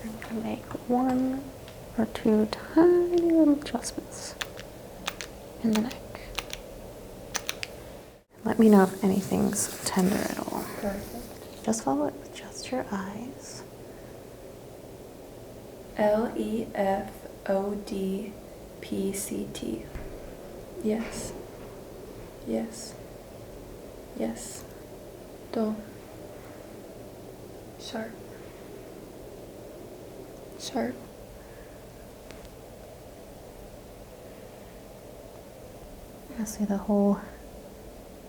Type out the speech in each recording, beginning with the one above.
I'm going to make 1 or 2 tiny little adjustments in the neck. Let me know if anything's tender at all. Perfect. Just follow it with just your eyes. LEFODPCT. Yes. Yes. Yes. Dull. Sharp. Sharp. I see the whole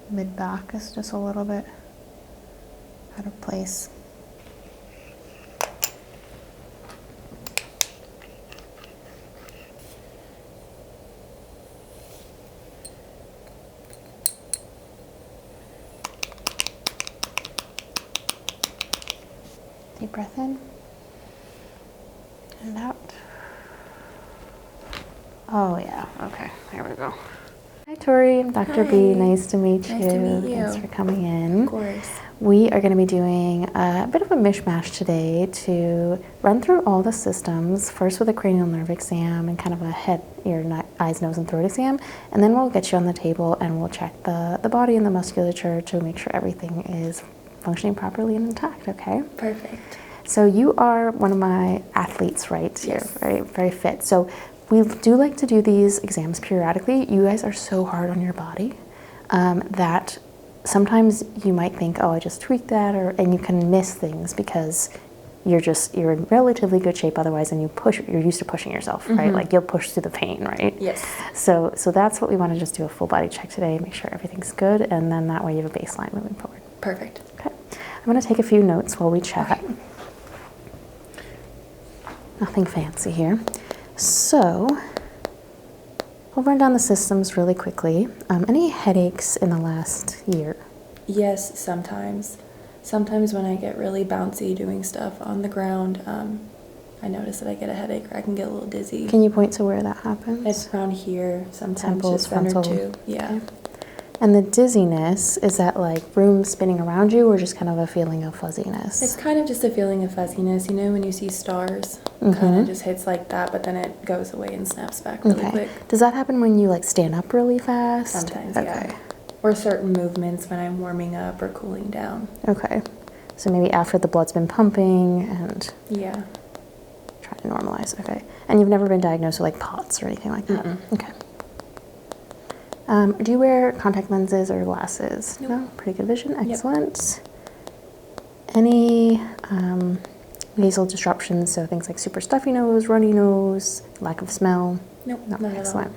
mid back is just a little bit out of place. Deep breath in and out. Oh yeah, okay, there we go. Hi Tori, I'm Dr. B. Nice to meet you. Nice to meet you. Thanks for coming in. Of course. We are going to be doing a bit of a mishmash today to run through all the systems, first with a cranial nerve exam and kind of a head, ear, eyes, nose, and throat exam, and then we'll get you on the table and we'll check the body and the musculature to make sure everything is functioning properly and intact, okay? Perfect. So you are one of my athletes, right? Yes. You're very fit. So we do like to do these exams periodically. You guys are so hard on your body that sometimes you might think, oh, I just tweaked that, and you can miss things because you're in relatively good shape otherwise, and you're used to pushing yourself, right? Like you'll push through the pain, right? Yes. So that's what we want to just do, a full body check today, make sure everything's good, and then that way you have a baseline moving forward. Perfect. Okay. I'm going to take a few notes while we chat. Okay. Nothing fancy here. So we'll run down the systems really quickly. Any headaches in the last year? Yes, sometimes. Sometimes when I get really bouncy doing stuff on the ground, I notice that I get a headache or I can get a little dizzy. Can you point to where that happens? It's around here, sometimes Temples, just center frontal. too. Yeah. Okay. And the dizziness, is that like room spinning around you or just kind of a feeling of fuzziness? It's kind of just a feeling of fuzziness, you know, when you see stars, kind of just hits like that, but then it goes away and snaps back really quick. Does that happen when you like stand up really fast? Sometimes, yeah. Or certain movements when I'm warming up or cooling down. Okay. So maybe after the blood's been pumping and yeah, try to normalize. Okay. And you've never been diagnosed with like POTS or anything like that? Okay. Do you wear contact lenses or glasses? Nope. No? Pretty good vision. Excellent. Yep. Any nasal disruptions, so things like super stuffy nose, runny nose, lack of smell? Nope, No. not Excellent.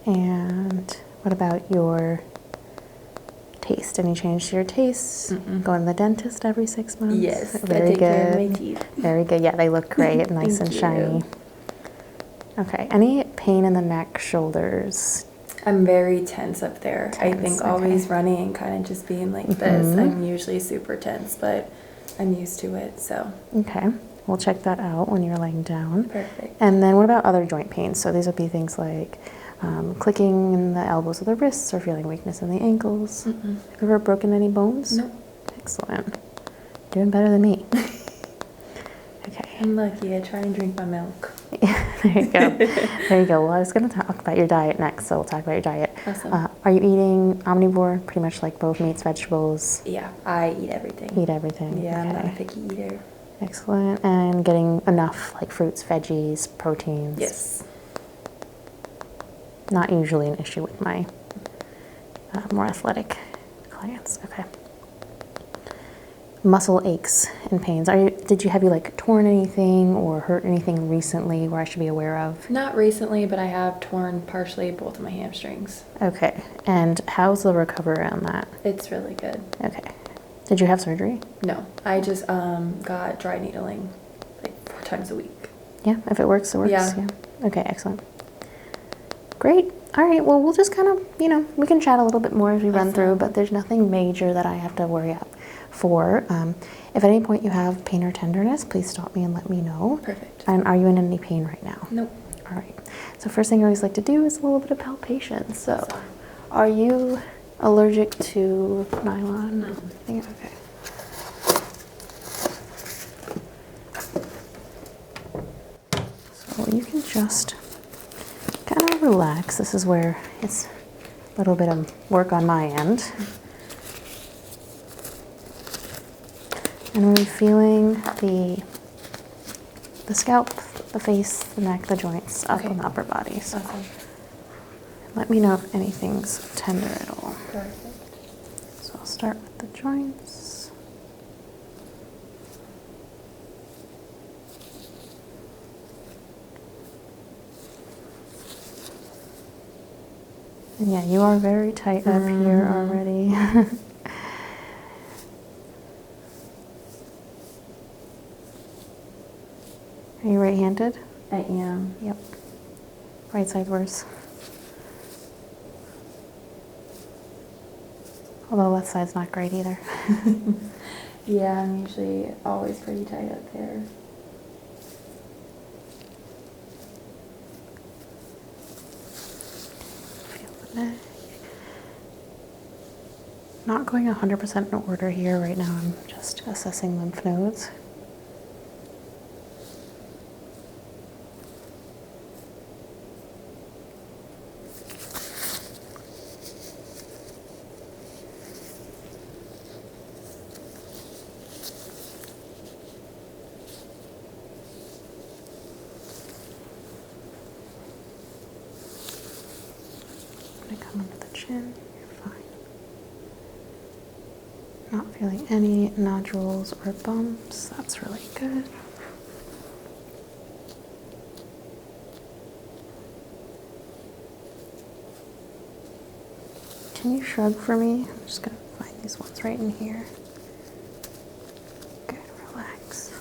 at all. And what about your taste? Any change to your taste? Going to the dentist every 6 months? Yes, Very I take good. care of my teeth. Very good. Yeah, they look great, nice and shiny. Okay. Any pain in the neck, shoulders? I'm very tense up there. I think always running and kind of just being like this. I'm usually super tense, but I'm used to it, so. Okay. We'll check that out when you're laying down. Perfect. And then what about other joint pains? So these would be things like clicking in the elbows of the wrists or feeling weakness in the ankles. Have you ever broken any bones? Nope. Excellent. Doing better than me. Okay. I'm lucky. I try and drink my milk. There you go. There you go. Well, I was going to talk about your diet next, so we'll talk about your diet. Awesome. Are you eating omnivore, pretty much like both meats, vegetables? Yeah, I eat everything. Eat everything. Yeah, okay. I'm not a picky eater. Excellent. And getting enough like fruits, veggies, proteins? Yes. Not usually an issue with my more athletic clients. Okay. Muscle aches and pains. Did you have like torn anything or hurt anything recently where I should be aware of? Not recently, but I have torn partially both of my hamstrings. Okay. And how's the recovery on that? It's really good. Okay. Did you have surgery? No, I just got dry needling like 4 times a week. Yeah, if it works, it works. Yeah. Okay, excellent. Great. All right, well, we'll just kind of, we can chat a little bit more as we run through, but there's nothing major that I have to worry for. If at any point you have pain or tenderness, please stop me and let me know. Perfect. And are you in any pain right now? Nope. All right. So first thing I always like to do is a little bit of palpation. So are you allergic to nylon? No. Okay. you can just kind of relax. This is where it's a little bit of work on my end. And we're feeling the scalp, the face, the neck, the joints, up on the upper body. So let me know if anything's tender at all. Perfect. So I'll start with the joints. And yeah, you are very tight up here already. Are you right-handed? I am. Yep. Right side worse. Although left side's not great either. Yeah, I'm usually always pretty tight up there. Feel the neck. Not going 100% in order here right now. I'm just assessing lymph nodes. I'm going to come under the chin. You're fine. Not feeling any nodules or bumps. That's really good. Can you shrug for me? I'm just going to find these ones right in here. Good, relax.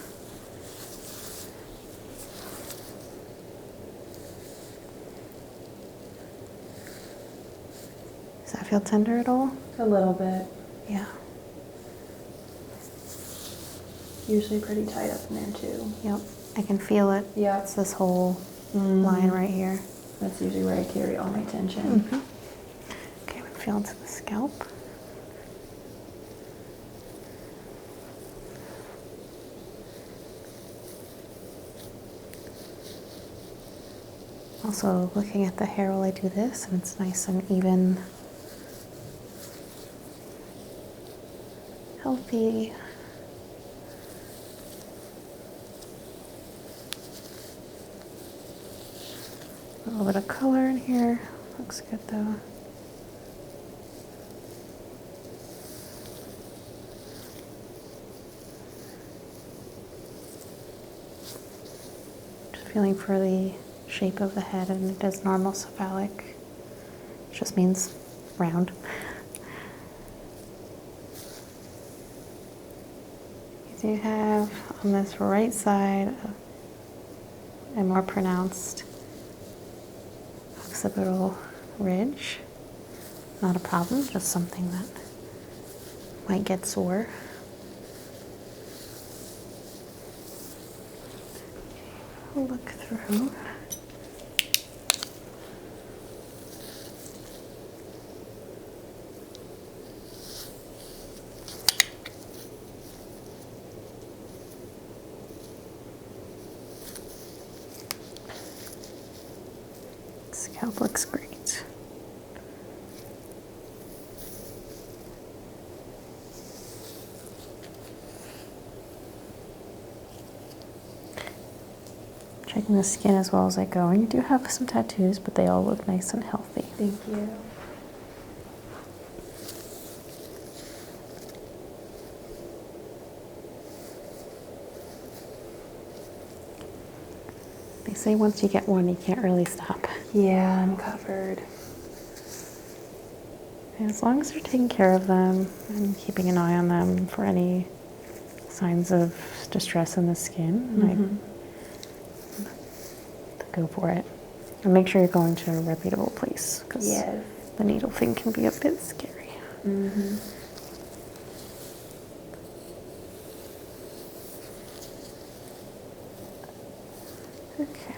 Does that feel tender at all? A little bit. Yeah. Usually pretty tight up in there too. Yep. I can feel it. Yeah. It's this whole line right here. That's usually where I carry all my tension. Okay, we feel into the scalp. Also looking at the hair while I do this, and it's nice and even, healthy. A little bit of color in here. Looks good though. Just feeling for the shape of the head, and it is normal cephalic. It just means round. You do have on this right side a more pronounced occipital ridge. Not a problem, just something that might get sore. I'll look through. Scalp looks great. Checking the skin as well as I go. And you do have some tattoos, but they all look nice and healthy. Thank you. They say once you get one, you can't really stop. Yeah, I'm covered. And as long as you're taking care of them and keeping an eye on them for any signs of distress in the skin, go for it. And make sure you're going to a reputable place, because the needle thing can be a bit scary. Okay,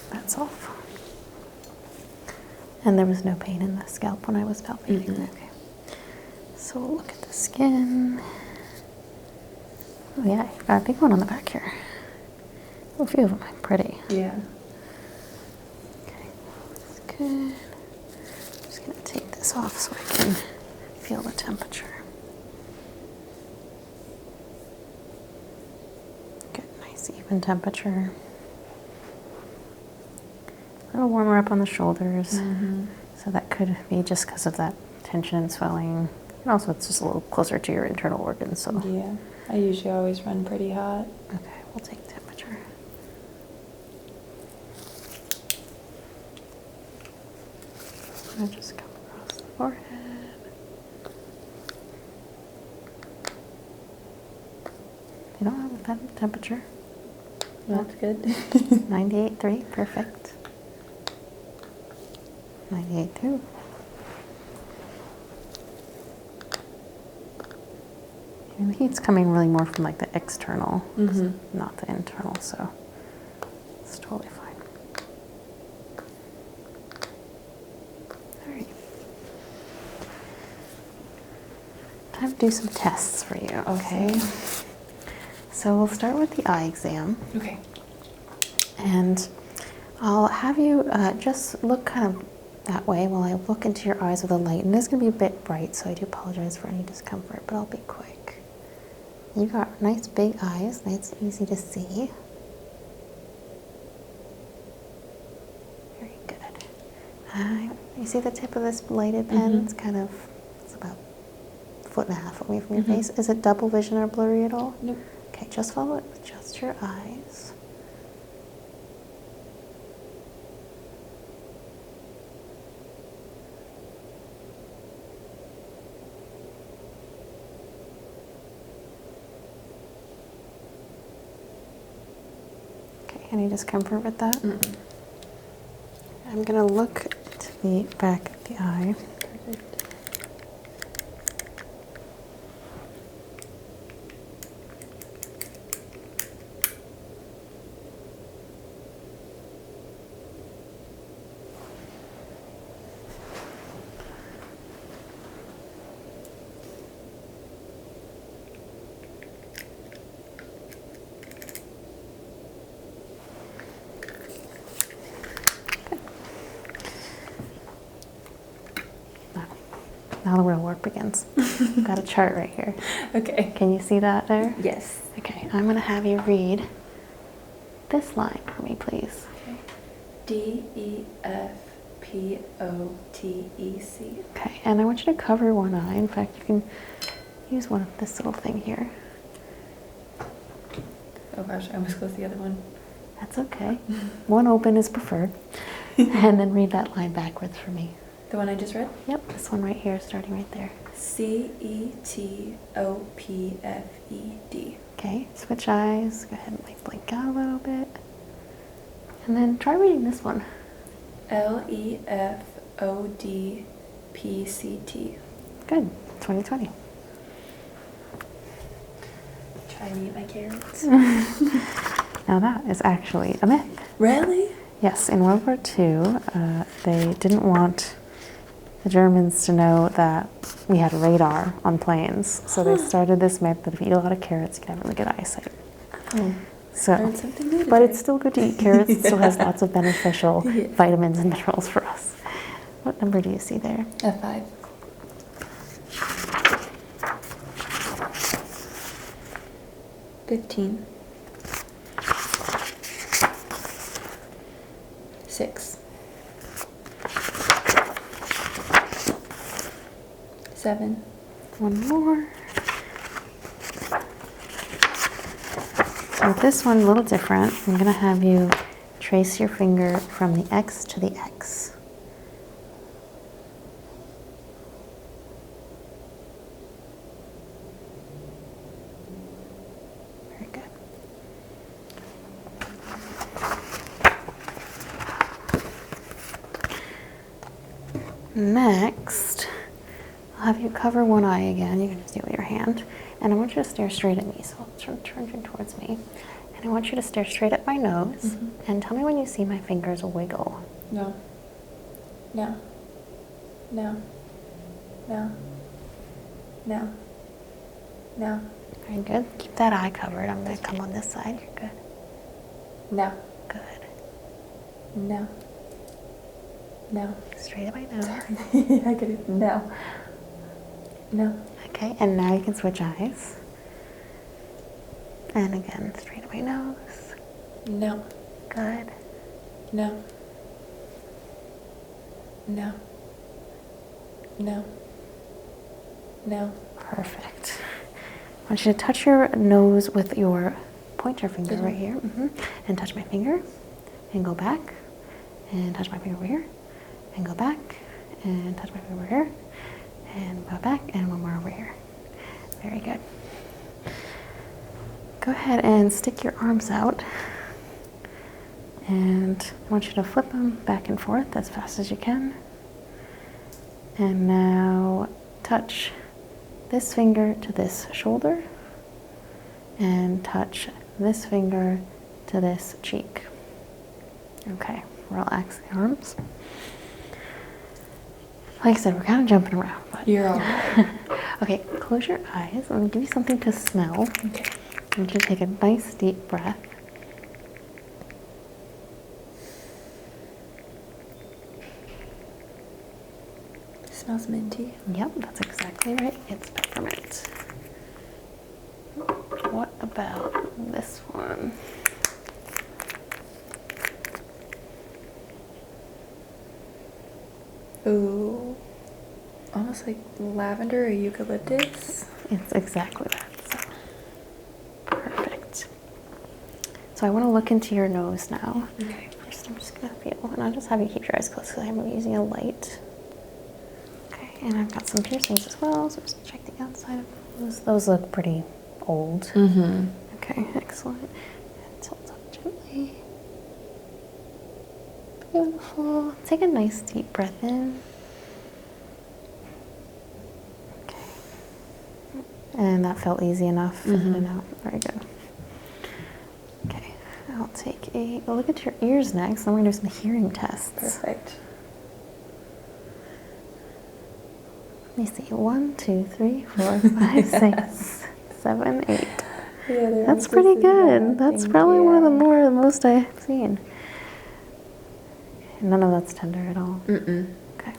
that's off. And there was no pain in the scalp when I was palpating. Okay, so we'll look at the skin. Oh yeah, you've got a big one on the back here. A few of them are pretty. Yeah. Okay, that's good. I'm just going to take this off so I can feel the temperature. Good, nice even temperature. A little warmer up on the shoulders. Mm-hmm. So that could be just because of that tension and swelling. And also it's just a little closer to your internal organs. So Yeah. I usually always run pretty hot. okay, we'll take temperature. And just come across the forehead. You don't have that temperature. That's good. 98.3, perfect. 98.2. And the heat's coming really more from like the external, not the internal, so it's totally fine. All right. Time to do some tests for you, okay? So we'll start with the eye exam. Okay. And I'll have you just look kind of that way while I look into your eyes with a light. And it's going to be a bit bright, so I do apologize for any discomfort, but I'll be quick. You've got nice big eyes, nice and easy to see. Very good. You see the tip of this lighted pen? It's kind of, it's about a foot and a half away from your face. Is it double vision or blurry at all? Nope. Okay, just follow it with just your eyes. Any discomfort with that? I'm going to look to the back of the eye. Perfect. Now the real work begins. I've got a chart right here. Okay. Can you see that there? Yes. Okay, I'm going to have you read this line for me, please. Okay. D-E-F-P-O-T-E-C. Okay, and I want you to cover one eye. In fact, you can use one of this little thing here. Oh gosh, I almost closed the other one. That's okay. One open is preferred. And then read that line backwards for me. The one I just read? Yep, this one right here, starting right there. C-E-T-O-P-F-E-D. Okay, switch eyes. Go ahead and like blink out a little bit. And then try reading this one. L-E-F-O-D-P-C-T. Good, 2020. Try and eat my carrots. Now that is actually a myth. Really? Yes, in World War II, they didn't want the Germans to know that we had radar on planes. So they started this myth that if you eat a lot of carrots, you can have really good eyesight. Oh, So, learned something new but today. it's still good to eat carrots. It still has lots of beneficial vitamins and minerals for us. What number do you see there? A 5. 15. 6. 7. One more. So with this one, a little different. I'm going to have you trace your finger from the X to the X. Very good. Next, I'll have you cover one eye again. You can just do it with your hand. And I want you to stare straight at me. So I'll turn you towards me. And I want you to stare straight at my nose. And tell me when you see my fingers wiggle. No. No. No. No. No. No. Very good. Keep that eye covered. I'm going to come on this side. You're good. No. Good. No. No. Straight at my nose. I get it. No. No. Okay, and now you can switch eyes. And again, straight at my nose. No. Good. No. No. No. No. Perfect. I want you to touch your nose with your pointer finger right here. And touch my finger. And go back. And touch my finger over here. And go back. And touch my finger over here. And go back. And one more over here. Very good. Go ahead and stick your arms out. And I want you to flip them back and forth as fast as you can. And now touch this finger to this shoulder. And touch this finger to this cheek. Okay, relax the arms. Like I said, we're kind of jumping around. But You're all right. okay, close your eyes. I'm going to give you something to smell. Okay. I want you to take a nice deep breath. It smells minty. Yep, that's exactly right. It's peppermint. What about this one? Ooh. Almost like lavender or eucalyptus. It's exactly that. So. Perfect. So I want to look into your nose now. Okay. First, I'm just going to feel, and I'll just have you keep your eyes closed because I'm using a light. Okay, and I've got some piercings as well, so just check the outside of those. Those look pretty old. Mm-hmm. Okay, excellent. And tilt up gently. Beautiful. Take a nice deep breath in. Okay. And that felt easy enough. In and out. Very good. Okay. I'll take a look at your ears next. I'm going to do some hearing tests. Perfect. Let me see. 1, 2, 3, 4, 5, 6, 7, 8. Yeah, That's pretty good. That's probably one of the most I've seen. None of that's tender at all. Mm-mm. Okay.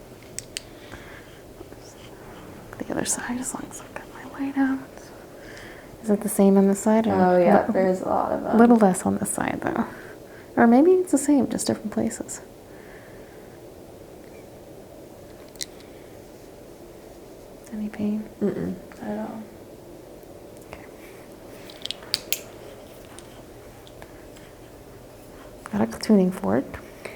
The other side, as long as I've got my light out. Is it the same on this side? Or Oh yeah, there's a lot of them. A little less on this side though. Or maybe it's the same, just different places. Any pain? Mm-mm. Not at all. Okay. Got a tuning fork.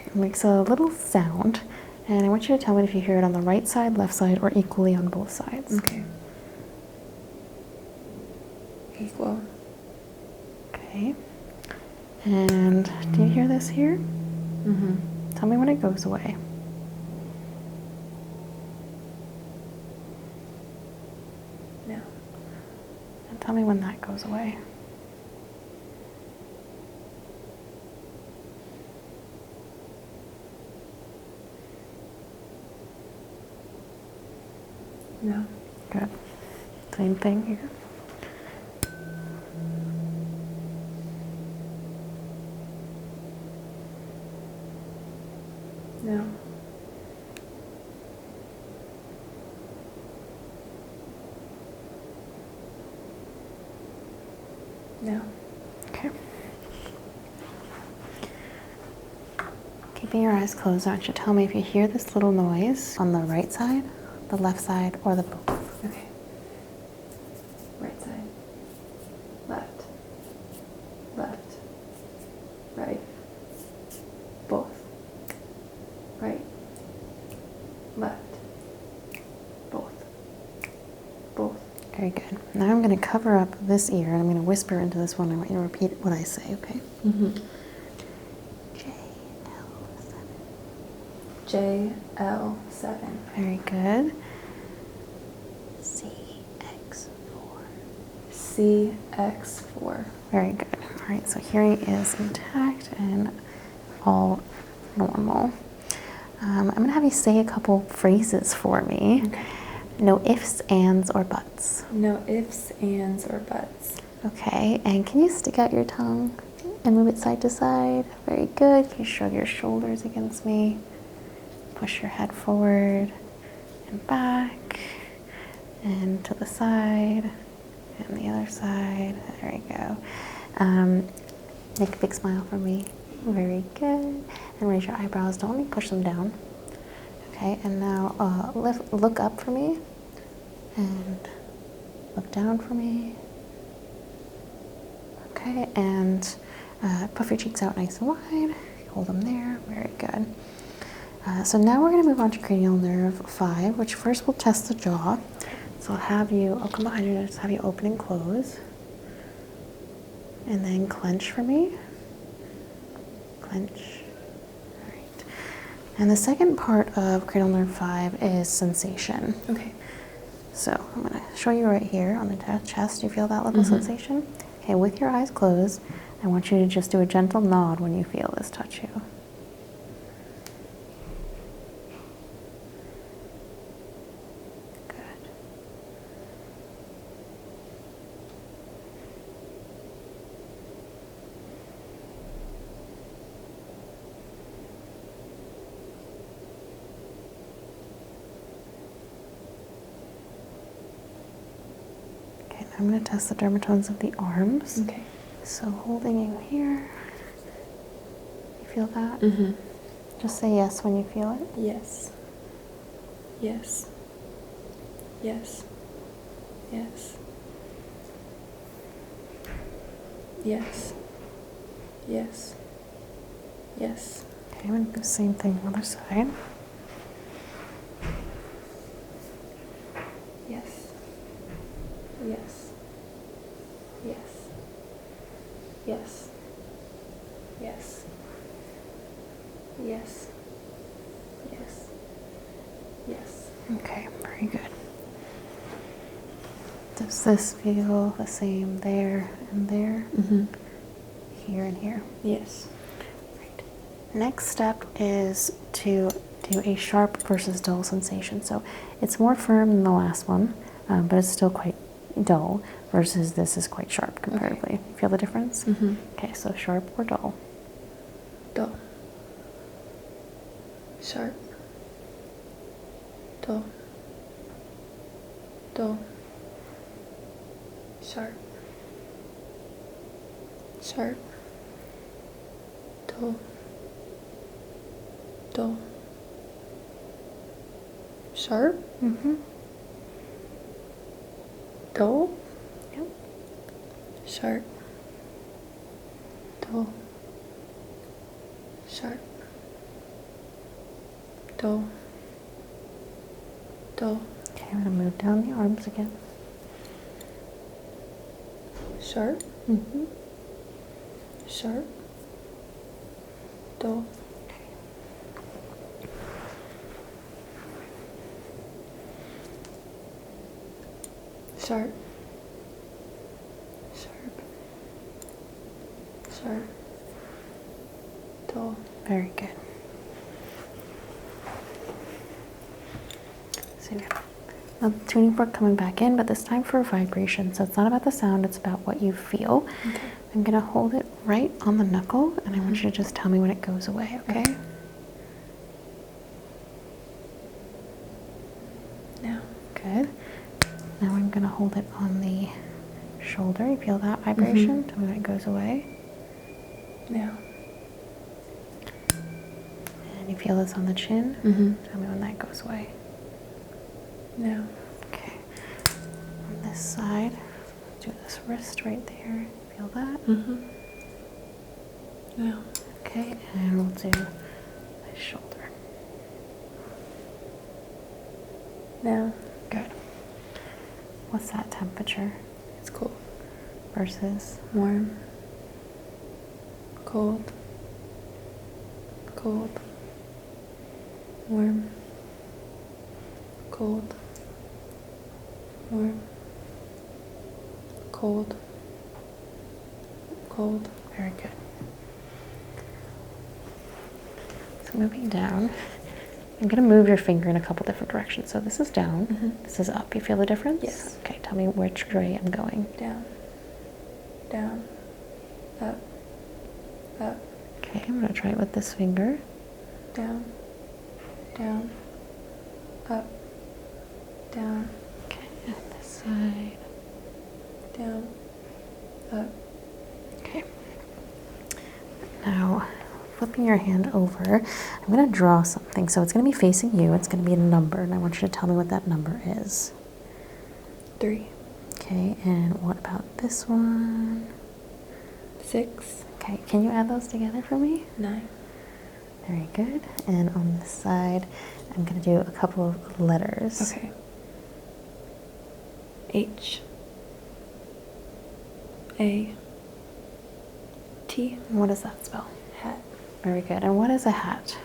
It makes a little sound, and I want you to tell me if you hear it on the right side, left side, or equally on both sides. Okay. Equal. Okay. And do you hear this here? Mm-hmm. Tell me when it goes away. No. And tell me when that goes away. No. Good. Same thing here. No. No. Okay. Keeping your eyes closed, I want you to tell me if you hear this little noise on the right side, the left side, or the both. Okay. Right side. Left. Left. Right. Both. Right. Left. Both. Both. Very good. Now I'm going to cover up this ear and I'm going to whisper into this one. I want you to repeat what I say, okay? Mm-hmm. JL7. JL7. Very good. CX4. CX4. Very good. All right, so hearing is intact and all normal. I'm going to have you say a couple phrases for me. Okay. No ifs, ands, or buts. No ifs, ands, or buts. Okay, and can you stick out your tongue And move it side to side. Very good. You shrug your shoulders against me. Push your head forward and back. And to the side. And the other side. There we go. Make a big smile for me. Very good. And raise your eyebrows. Don't let me push them down. Okay, and now look up for me. And look down for me. Okay, and puff your cheeks out nice and wide. Hold them there. Very good. So now we're going to move on to cranial nerve 5, which first will test the jaw. So I'll come behind you and just have you open and close. And then clench for me. Clench. All right. And the second part of cranial nerve 5 is sensation. Okay. So I'm going to show you right here on the chest. Do you feel that little sensation? Okay, with your eyes closed, I want you to just do a gentle nod when you feel this touch you. Good. Okay, now I'm going to test the dermatomes of the arms. Okay. So holding you here. You feel that? Mm-hmm. Just say yes when you feel it. Yes. Yes. Yes. Yes. Yes. Yes. Yes. Okay, I'm going to do the same thing on the other side. Yes. Yes. Yes. Yes. Yes. Yes. Yes. Yes. Okay, very good. Does this feel the same there and there? Mm-hmm. Here and here? Yes. Right. Next step is to do a sharp versus dull sensation. So it's more firm than the last one, but it's still quite dull, versus this is quite sharp comparatively. Okay. Feel the difference? Mm-hmm. Okay, so sharp or dull? Dull. Sharp. Dull. Dull. Sharp. Sharp. Dull. Dull. Sharp. Mm-hmm. Dull. Yep. Sharp. Dull. Sharp. Dull. Dull. Okay, I'm going to move down the arms again. Sharp. Mm-hmm. Sharp. Dull. Sharp. Sharp. Sharp. Dull. Very good. So now the tuning fork coming back in, but this time for vibration. So it's not about the sound, it's about what you feel. Okay. I'm going to hold it right on the knuckle, and I want you to just tell me when it goes away, okay? Now. Good. Now I'm going to hold it on the shoulder. You feel that vibration? Tell me when it goes away. Now. And you feel this on the chin? Mm-hmm. Tell me when that goes away. Now. Okay. On this side, do this wrist right there. Feel that? Mm-hmm. Now. Okay, and we'll do the shoulder. Now. Good. What's that temperature It's cold. versus? Warm. Cold. Cold. Warm. Cold. Warm. Cold. Cold. Very good. So moving down, I'm going to move your finger in a couple different directions. So this is down, this is up. You feel the difference? Yes. Okay, tell me which way I'm going. Down. Down. Up. up, Okay, I'm gonna try it with this finger. down, down, up, down, Okay, and this side. down, up. Okay. Now, flipping your hand over, I'm gonna draw something. So it's gonna be facing you. It's gonna be a number, and I want you to tell me what that number is. 3, Okay, and what about this one? 6, Okay, can you add those together for me? 9. Very good. And on this side, I'm gonna do a couple of letters. Okay. H, A, T. And what does that spell? Hat. Very good. And what is a hat?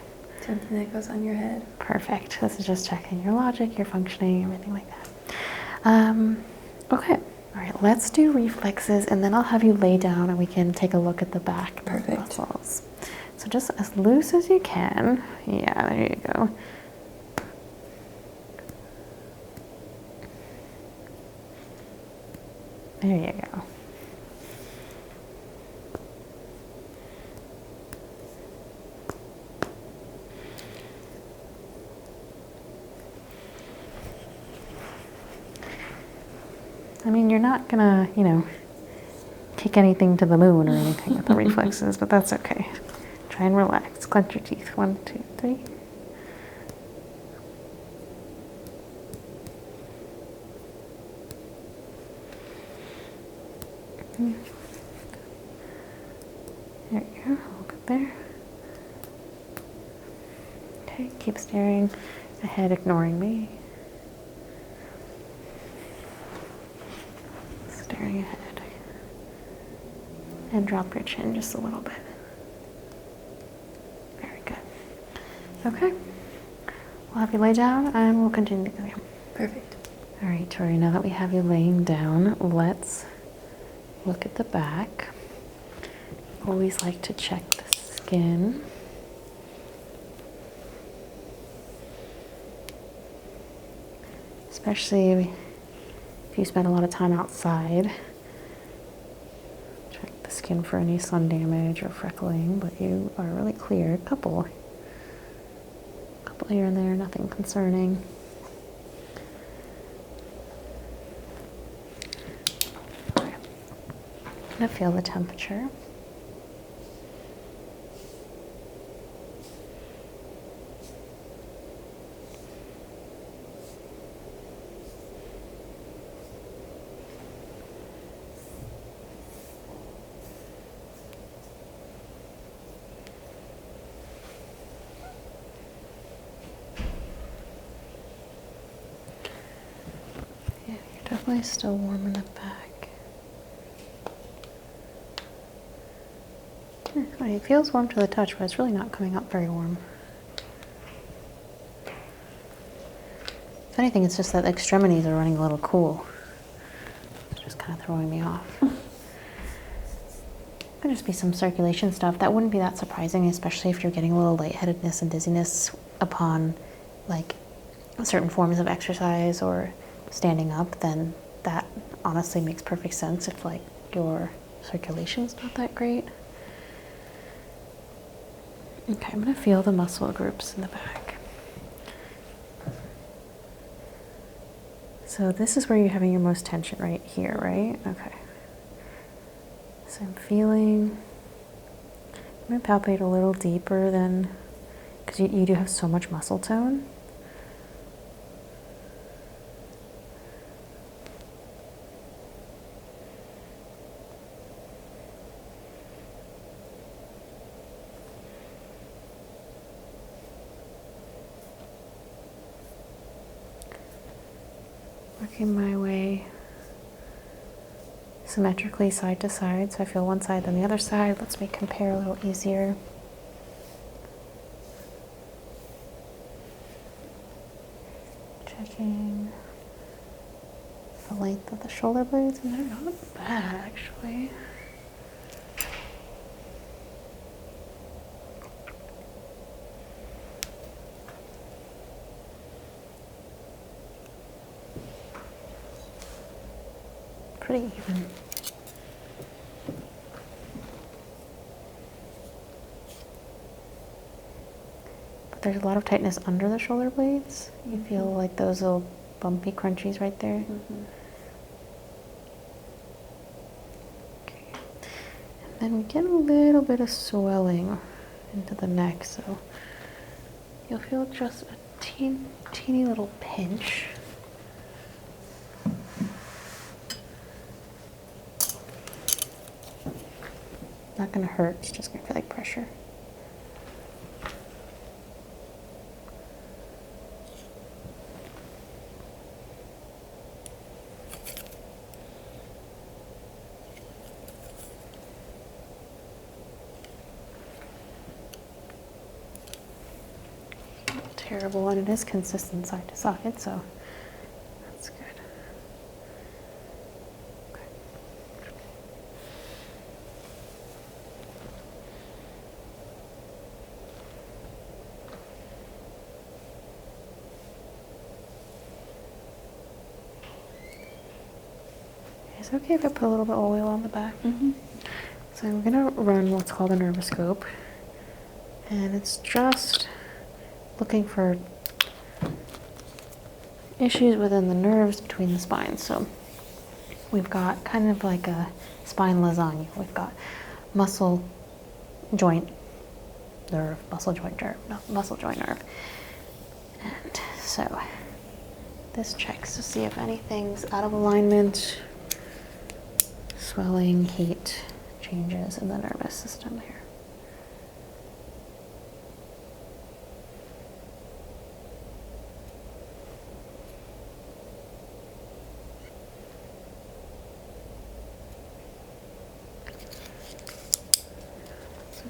Something that goes on your head. Perfect. This is just checking your logic, your functioning, everything like that. Okay. All right, let's do reflexes, and then I'll have you lay down and we can take a look at the back Perfect. muscles. So just as loose as you can. Yeah, there you go. There you go. I mean, you're not gonna, kick anything to the moon or anything with the reflexes, but that's okay. Try and relax. Clench your teeth. 1, 2, 3. There you go. Look up there. Okay, keep staring ahead, ignoring me. Staring ahead. And drop your chin just a little bit. Very good. Okay. We'll have you lay down and we'll continue to go. Perfect. All right, Tori, now that we have you laying down, let's look at the back. Always like to check the skin. Especially if you spend a lot of time outside. Check the skin for any sun damage or freckling, but you are really clear. Couple here and there, nothing concerning. Okay. I'm gonna feel the temperature. Definitely still warm in the back. It feels warm to the touch, but it's really not coming up very warm. If anything, it's just that the extremities are running a little cool. It's just kind of throwing me off. Could just be some circulation stuff. That wouldn't be that surprising, especially if you're getting a little lightheadedness and dizziness upon like certain forms of exercise or standing up. Then that honestly makes perfect sense if like your circulation's not that great. Okay, I'm gonna feel the muscle groups in the back. So this is where you're having your most tension right here, right? Okay. So I'm feeling, I'm gonna palpate a little deeper than, because you do have so much muscle tone. Working my way symmetrically side to side, so I feel one side then the other side. Let's make compare a little easier. Checking the length of the shoulder blades, and they're not bad actually. Pretty even. there's a lot of tightness under the shoulder blades. You feel like those little bumpy crunchies right there. Mm-hmm. Okay. And then we get a little bit of swelling into the neck, so you'll feel just a teeny little pinch. Not gonna hurt, it's just gonna feel like pressure. Terrible, and it is consistent side to side, so that's good. Okay. Is it okay if I put a little bit of oil on the back? Mm-hmm. So I'm gonna run what's called a nervoscope, and it's just looking for issues within the nerves between the spines. So we've got kind of like a spine lasagna. We've got muscle joint nerve, muscle joint nerve, no, muscle joint nerve. And so this checks to see if anything's out of alignment, swelling, heat, changes in the nervous system here.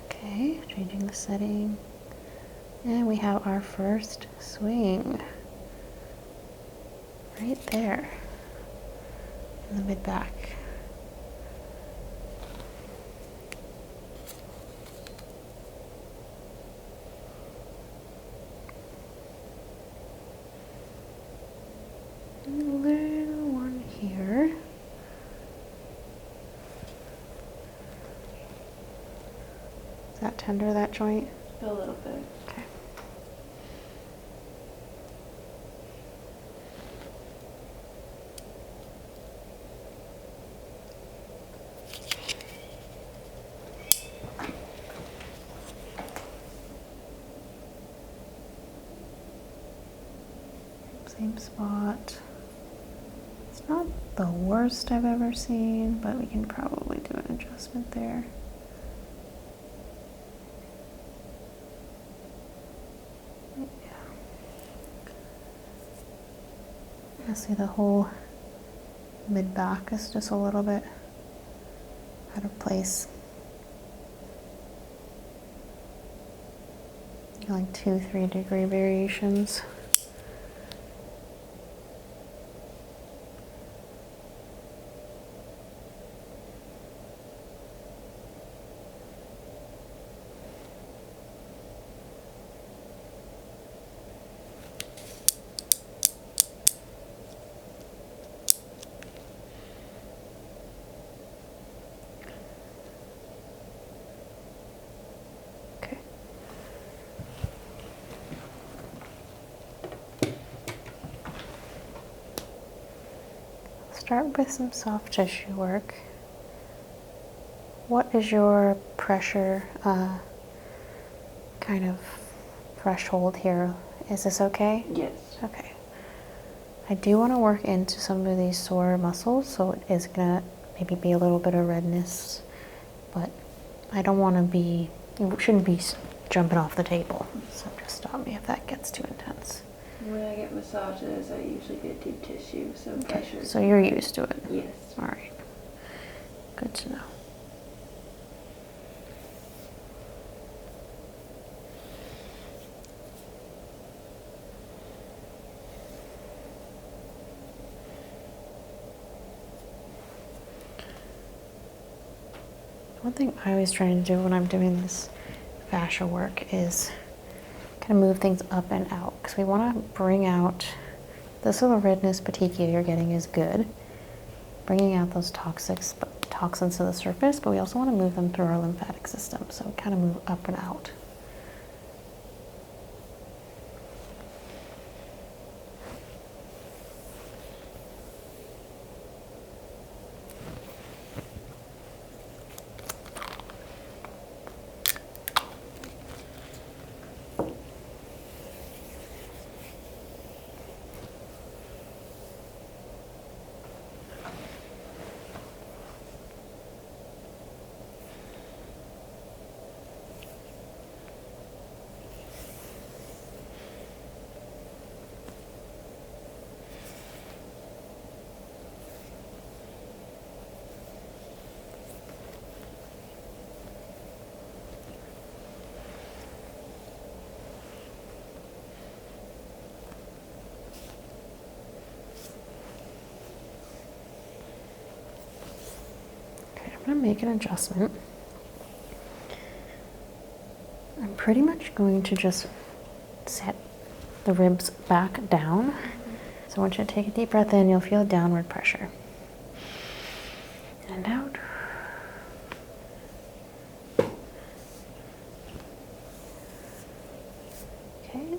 Okay, changing the setting. And we have our first swing. Right there. In the mid-back. And a little one here. Is that tender, that joint? A little bit. Okay. Same spot. It's not the worst I've ever seen, but we can probably do an adjustment there. I see the whole mid-back is just a little bit out of place. Like 2-3 degree variations. Okay. Start with some soft tissue work. What is your pressure kind of threshold here? Is this okay? Yes. Okay. I do want to work into some of these sore muscles, so it is gonna maybe be a little bit of redness, but I don't want to be, you shouldn't be jumping off the table, so just stop me if that gets too intense. When I get massages, I usually get deep tissue, so pressure. So you're used to it? Yes. All right. Good to know. One thing I always try to do when I'm doing this fascia work is kind of move things up and out, because we want to bring out this little redness, petechia you're getting is good, bringing out those toxins to the surface, but we also want to move them through our lymphatic system, so kind of move up and out. gonna make an adjustment. I'm pretty much going to just set the ribs back down. So I want you to take a deep breath in, you'll feel downward pressure. And out. Okay.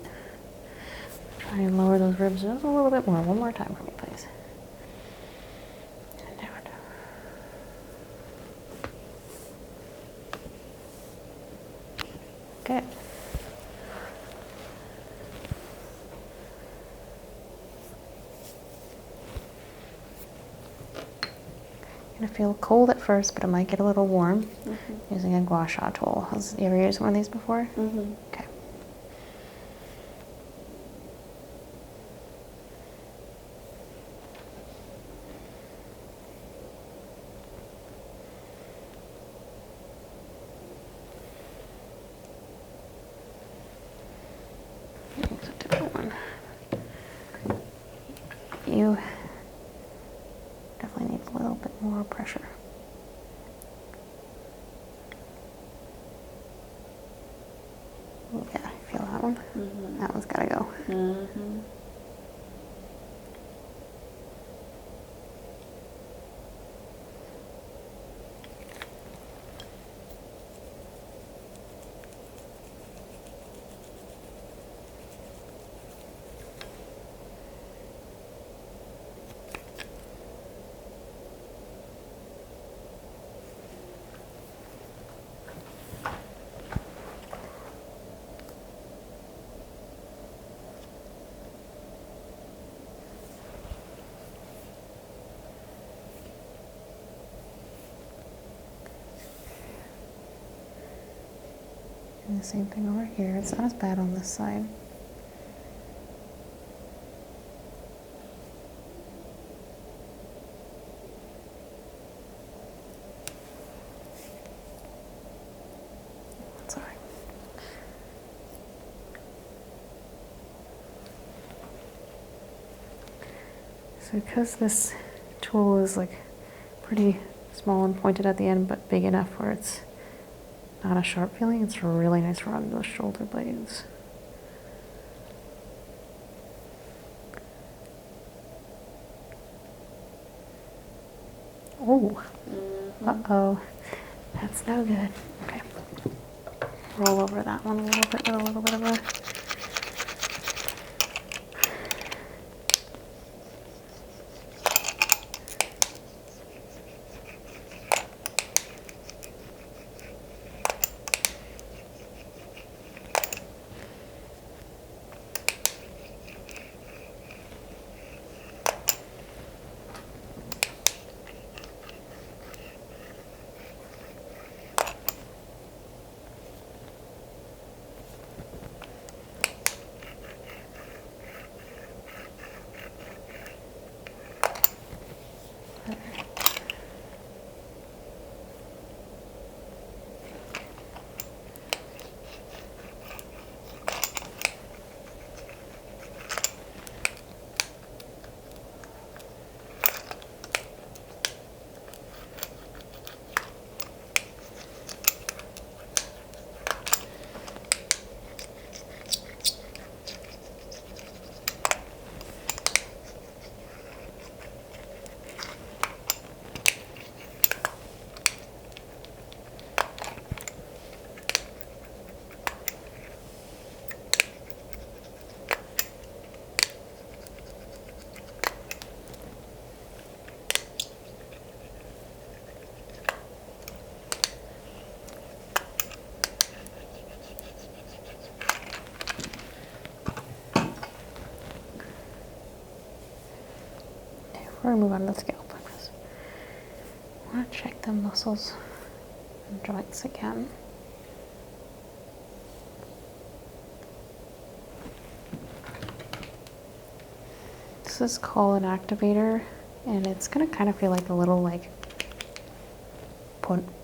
Try and lower those ribs just a little bit more. One more time for me, please. And out. Good. You're gonna feel cold at first, but it might get a little warm using a gua sha tool. Have you ever used one of these before? Okay. Use a different one. You definitely need a little bit more pressure. Yeah, feel that one? That one's gotta go. And the same thing over here. It's not as bad on this side. That's all right. So because this tool is like pretty small and pointed at the end, but big enough where it's not a sharp feeling, it's really nice for on the shoulder blades. Oh, uh-oh, that's no good. Okay, roll over that one a little bit with a little bit of a Before we move on to the scalp, I want to check the muscles and joints again. This is called an activator, and it's going to kind of feel like a little like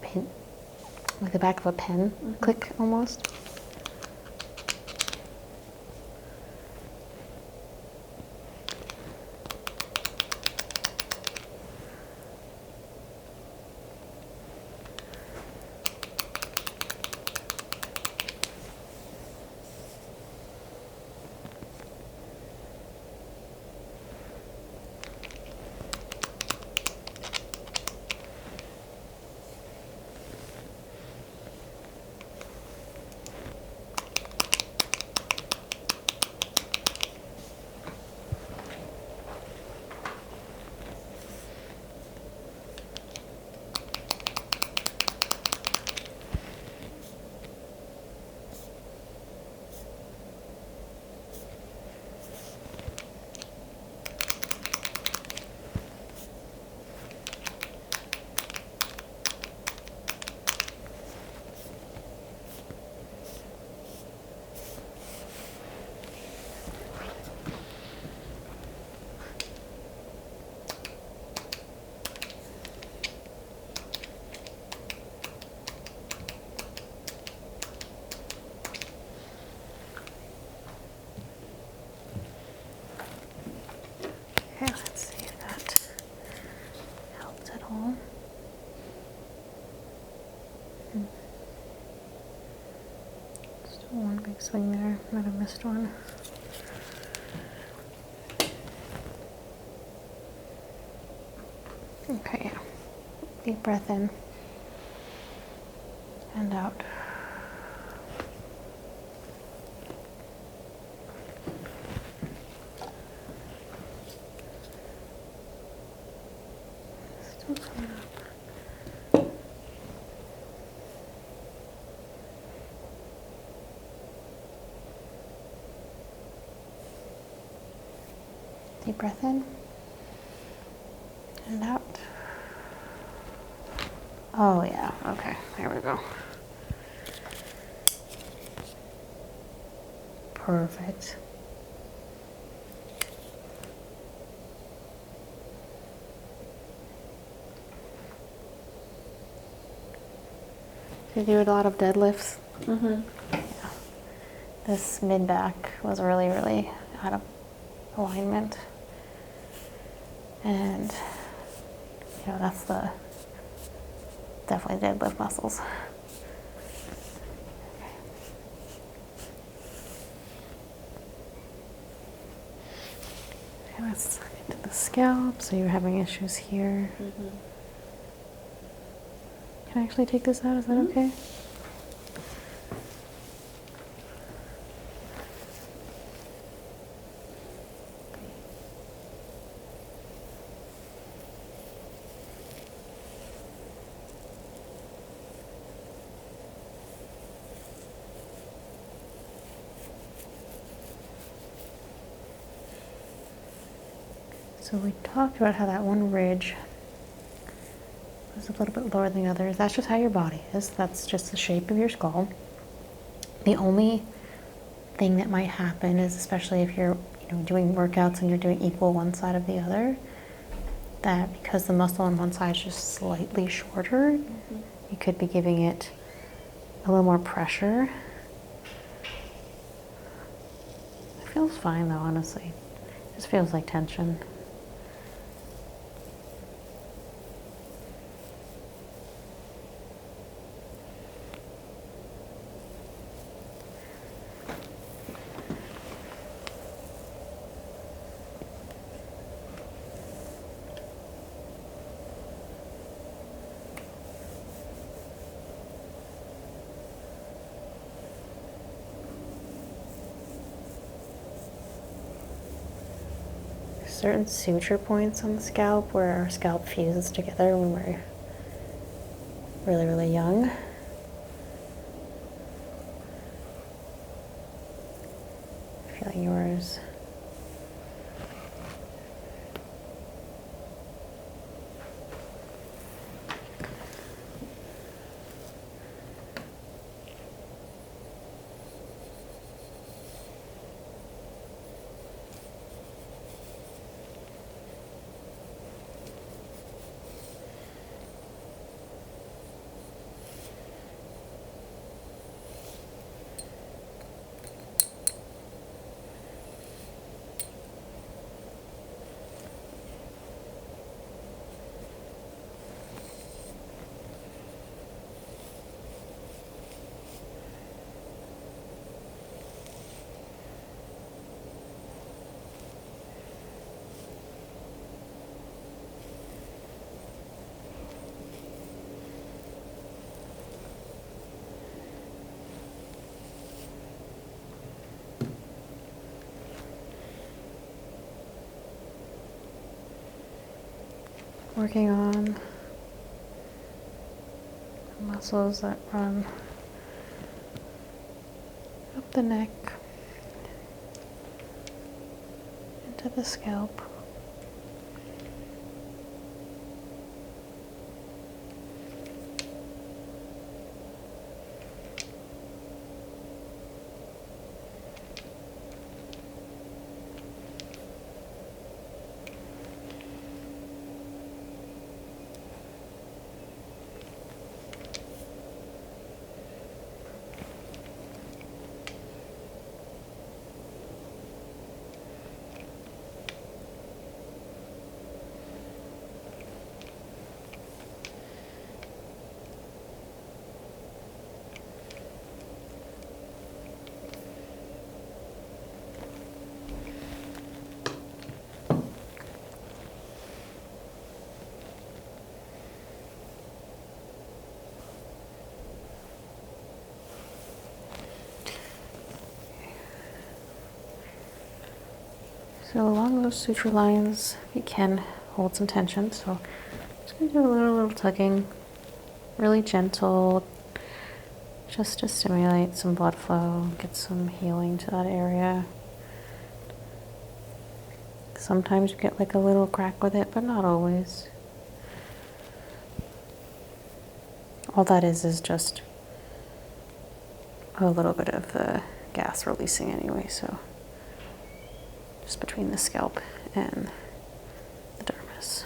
pin, like the back of a pen, click almost. One big swing there. Might have missed one. Okay, deep breath in and out. Still coming up. Deep breath in and out. Oh yeah, okay, there we go. Perfect. Did you do a lot of deadlifts? Mm-hmm. Yeah. This mid-back was really out of alignment. And, you know, that's the definitely deadlift muscles. Okay, let's get to the scalp. So you're having issues here. Mm-hmm. Can I actually take this out? Is that okay? So we talked about how that one ridge was a little bit lower than the others. That's just how your body is. That's just the shape of your skull. The only thing that might happen is, especially if you're doing workouts and you're doing equal one side of the other, that because the muscle on one side is just slightly shorter, you could be giving it a little more pressure. It feels fine though, honestly. It just feels like tension. Certain suture points on the scalp where our scalp fuses together when we're really young. Feeling yours. Working on the muscles that run up the neck into the scalp. So along those suture lines, you can hold some tension. So just gonna do a little tugging, really gentle, just to stimulate some blood flow, get some healing to that area. Sometimes you get like a little crack with it, but not always. All that is just a little bit of the gas releasing anyway, so just between the scalp and the dermis.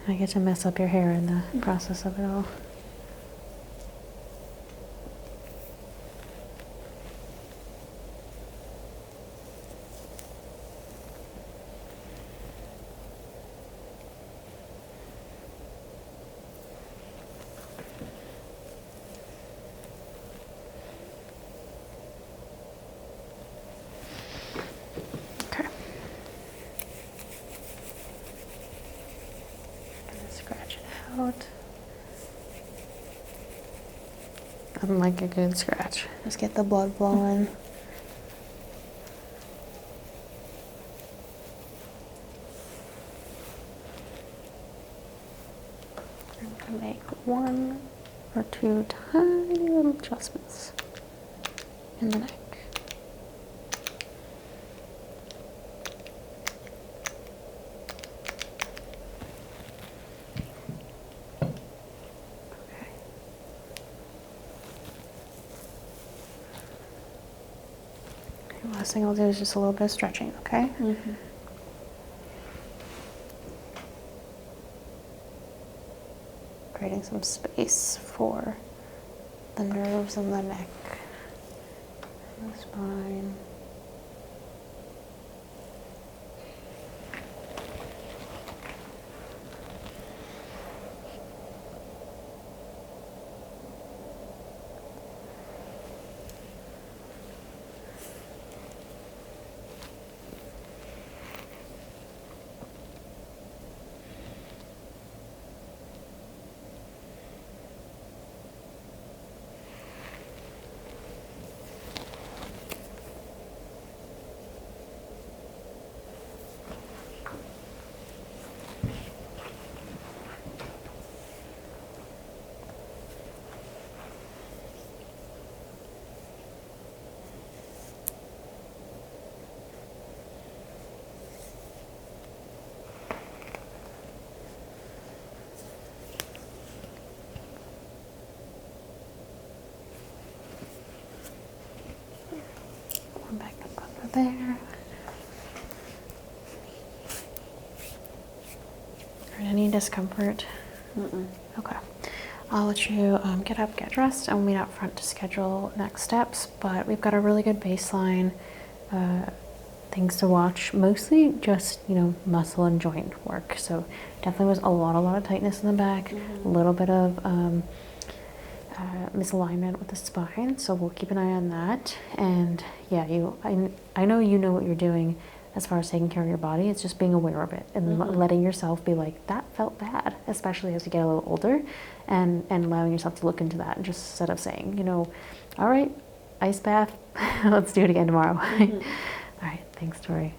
I get to mess up your hair in the process of it all. Out. Nothing like a good scratch. Just get the blood flowing. I'm going to make 1 or 2 tiny little adjustments in the neck. Last thing I'll do is just a little bit of stretching, okay? Mm-hmm. Creating some space for the nerves in the neck and the spine. Back up under there. Any discomfort? Mm-mm. Okay. I'll let you get up, get dressed, and we'll meet out front to schedule next steps. But we've got a really good baseline, things to watch. Mostly just, muscle and joint work. So definitely was a lot of tightness in the back, a little bit of misalignment with the spine, so we'll keep an eye on that. And yeah, I know you know what you're doing as far as taking care of your body. It's just being aware of it and letting yourself be like, that felt bad, especially as you get a little older, and allowing yourself to look into that, just instead of saying, all right, ice bath, let's do it again tomorrow. All right, thanks, Tori.